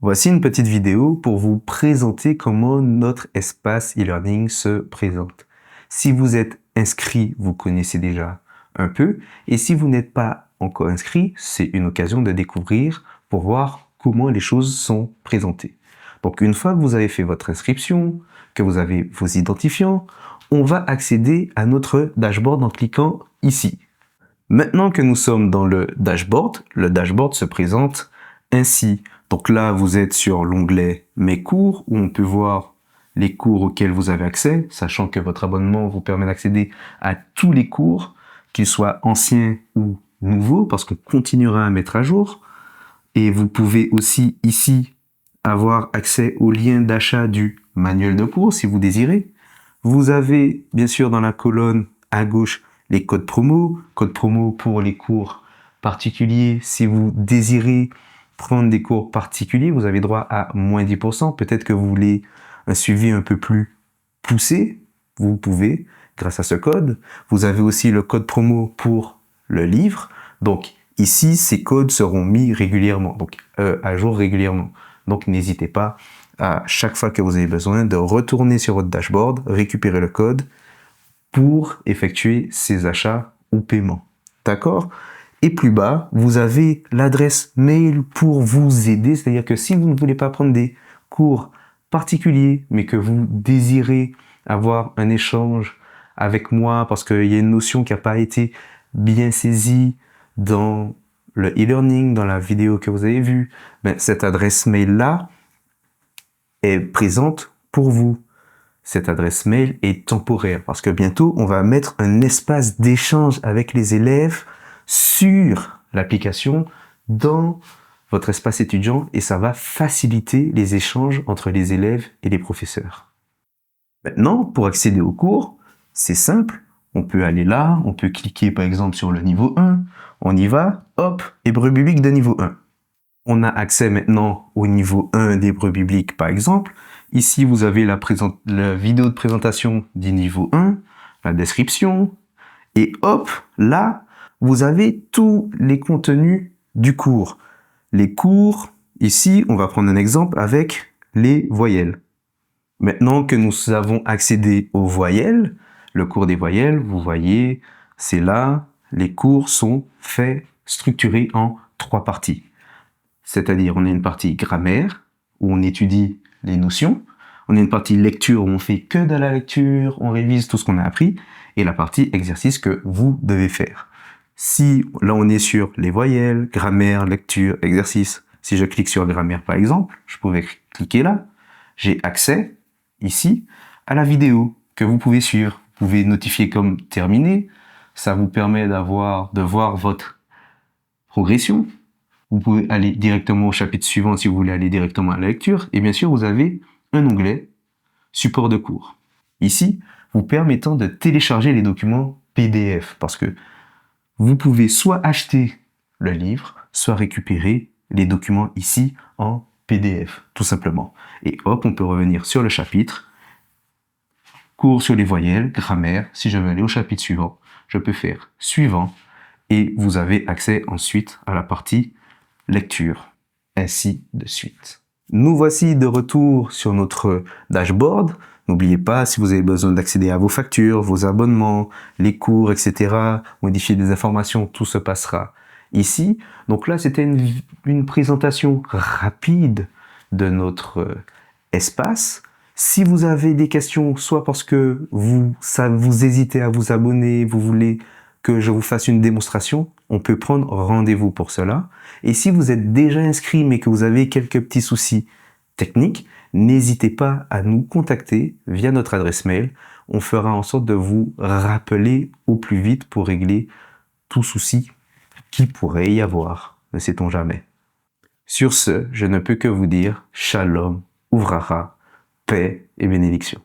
Voici une petite vidéo pour vous présenter comment notre espace e-learning se présente. Si vous êtes inscrit, vous connaissez déjà un peu. Et si vous n'êtes pas encore inscrit, c'est une occasion de découvrir pour voir comment les choses sont présentées. Donc une fois que vous avez fait votre inscription, que vous avez vos identifiants, on va accéder à notre dashboard en cliquant ici. Maintenant que nous sommes dans le dashboard se présente ainsi. Donc là, vous êtes sur l'onglet « Mes cours » où on peut voir les cours auxquels vous avez accès, sachant que votre abonnement vous permet d'accéder à tous les cours, qu'ils soient anciens ou nouveaux, parce qu'on continuera à mettre à jour. Et vous pouvez aussi ici avoir accès au lien d'achat du manuel de cours si vous désirez. Vous avez bien sûr dans la colonne à gauche les codes promo pour les cours particuliers. Si vous désirez prendre des cours particuliers, vous avez droit à moins 10%. Peut-être que vous voulez un suivi un peu plus poussé, vous pouvez grâce à ce code. Vous avez aussi le code promo pour le livre. Donc ici, ces codes seront mis régulièrement, donc à jour régulièrement. Donc n'hésitez pas à chaque fois que vous avez besoin de retourner sur votre dashboard, récupérer le code pour effectuer ces achats ou paiements. D'accord? Et plus bas, vous avez l'adresse mail pour vous aider. C'est-à-dire que si vous ne voulez pas prendre des cours particuliers, mais que vous désirez avoir un échange avec moi parce qu'il y a une notion qui n'a pas été bien saisie dans le e-learning, dans la vidéo que vous avez vue, ben, cette adresse mail-là est présente pour vous. Cette adresse mail est temporaire parce que bientôt, on va mettre un espace d'échange avec les élèves sur l'application dans votre espace étudiant et ça va faciliter les échanges entre les élèves et les professeurs. Maintenant, pour accéder au cours, c'est simple. On peut aller là, on peut cliquer par exemple sur le niveau 1. On y va, hop, hébreu biblique de niveau 1. On a accès maintenant au niveau 1 d'hébreu biblique par exemple. Ici, vous avez la vidéo de présentation du niveau 1, la description, et hop, là, vous avez tous les contenus du cours. Les cours, ici, on va prendre un exemple avec les voyelles. Maintenant que nous avons accédé aux voyelles, le cours des voyelles, vous voyez, c'est là, les cours sont faits, structurés en 3 parties. C'est-à-dire, on a une partie grammaire, où on étudie les notions. On a une partie lecture, où on fait que de la lecture, on révise tout ce qu'on a appris. Et la partie exercice que vous devez faire. Si, là, on est sur les voyelles, grammaire, lecture, exercice. Si je clique sur grammaire, par exemple, je pouvais cliquer là. J'ai accès, ici, à la vidéo que vous pouvez suivre. Vous pouvez notifier comme terminé. Ça vous permet de voir votre progression. Vous pouvez aller directement au chapitre suivant si vous voulez aller directement à la lecture. Et bien sûr, vous avez un onglet support de cours. Ici, vous permettant de télécharger les documents PDF parce que vous pouvez soit acheter le livre, soit récupérer les documents ici en PDF, tout simplement. Et hop, on peut revenir sur le chapitre, cours sur les voyelles, grammaire. Si je veux aller au chapitre suivant, je peux faire suivant et vous avez accès ensuite à la partie lecture, ainsi de suite. Nous voici de retour sur notre dashboard. N'oubliez pas, si vous avez besoin d'accéder à vos factures, vos abonnements, les cours, etc., modifier des informations, tout se passera ici. Donc là, c'était une présentation rapide de notre espace. Si vous avez des questions, soit parce que vous hésitez à vous abonner, vous voulez que je vous fasse une démonstration, on peut prendre rendez-vous pour cela. Et si vous êtes déjà inscrit mais que vous avez quelques petits soucis techniques, n'hésitez pas à nous contacter via notre adresse mail. On fera en sorte de vous rappeler au plus vite pour régler tout souci qui pourrait y avoir. Ne sait-on jamais. Sur ce, je ne peux que vous dire Shalom, Uvracha, paix et bénédiction.